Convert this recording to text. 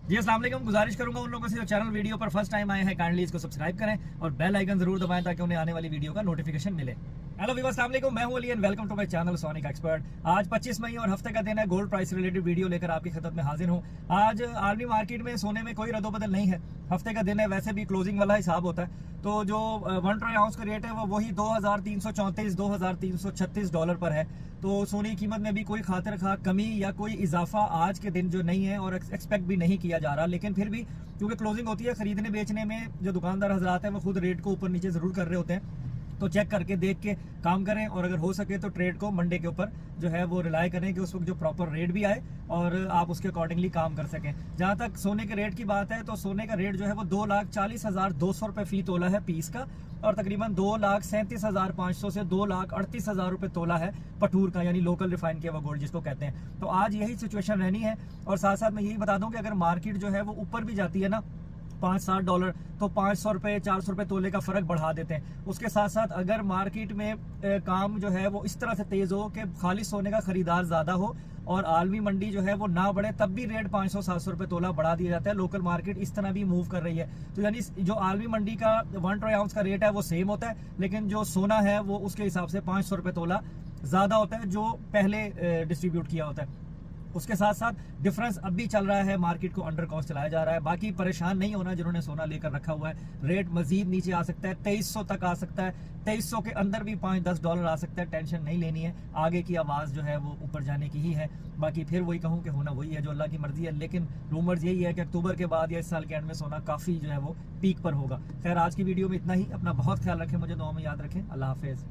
जी अस्सलाम वालेकुम। गुजारिश करूंगा उन लोगों से जो चैनल वीडियो पर फर्स्ट टाइम आए हैं काइंडली इसको सब्सक्राइब करें और बेल आइकन जरूर दबाएं ताकि उन्हें आने वाली वीडियो का नोटिफिकेशन मिले। हेलो व्यूअर्स, अस्सलाम वालेकुम। मैं हूं Ali and welcome to my channel Sonic Expert. आज 25 मई और हफ्ते का दिन है। गोल्ड प्राइस रिलेटेड वीडियो लेकर आपकी खिदमत में हाजिर हूं। आज आर्मी मार्केट में सोने में कोई रद्दोबदल नहीं है। हफ्ते का दिन है, वैसे भी क्लोजिंग वाला हिसाब होता है। तो जो 1 ट्राई आउंस का रेट है वो वही $2334-2336 पर है। तो सोने की कीमत में भी कोई खातिर खा कमी या कोई इजाफा आज के दिन जो नहीं है और एक्सपेक्ट भी नहीं किया जा रहा। लेकिन फिर भी क्योंकि क्लोजिंग होती है, खरीदने बेचने में जो दुकानदार हजरात हैं वो खुद रेट को ऊपर नीचे जरूर कर रहे होते हैं। तो चेक करके देख के काम करें और अगर हो सके तो ट्रेड को मंडे के ऊपर जो है वो रिलाय करें कि उस वक्त जो प्रॉपर रेट भी आए और आप उसके अकॉर्डिंगली काम कर सकें। जहां तक सोने के रेट की बात है तो सोने का रेट जो है वो 2,40,200 रुपये फी तोला है पीस का, और तकरीबन 2,37,500 से 2,38,000 रुपये तोला है पठूर का, यानी लोकल रिफाइन किया हुआ गोल्ड जिसको कहते हैं। तो आज यही सिचुएशन रहनी है। और साथ साथ मैं यही बता दूं कि अगर मार्केट जो है वो ऊपर भी जाती है ना $5-7 तो $500 $400 तोले का फर्क बढ़ा देते हैं। उसके साथ साथ अगर मार्केट में काम जो है वो इस तरह से तेज हो कि खाली सोने का खरीदार ज्यादा हो और आलमी मंडी जो है वो ना बढ़े, तब भी रेट 500-700 रुपए तोला बढ़ा दिया जाता है। लोकल मार्केट इस तरह भी मूव कर रही है। तो यानी जो आलमी मंडी का 1 ट्राई आउंस का रेट है वो सेम होता है, लेकिन जो सोना है वो उसके हिसाब से 500 रुपए तोला ज्यादा होता है जो पहले डिस्ट्रीब्यूट किया होता है। उसके साथ साथ डिफरेंस अब भी चल रहा है, मार्केट को अंडर कॉस्ट चलाया जा रहा है। बाकी परेशान नहीं होना जिन्होंने सोना लेकर रखा हुआ है। रेट मजीद नीचे आ सकता है, 2300 तक आ सकता है, 2300 के अंदर भी $5-10 आ सकता है। टेंशन नहीं लेनी है, आगे की आवाज जो है वो ऊपर जाने की ही है। बाकी फिर वही कहूँ कि होना वही है जो अल्लाह की मर्जी है। लेकिन रूमर्स यही है कि अक्टूबर के बाद या इस साल के एंड में सोना काफी जो है वो पीक पर होगा। खैर आज की वीडियो में इतना ही। अपना बहुत ख्याल रखें, मुझे दुआ में याद रखें। अल्लाह हाफिज।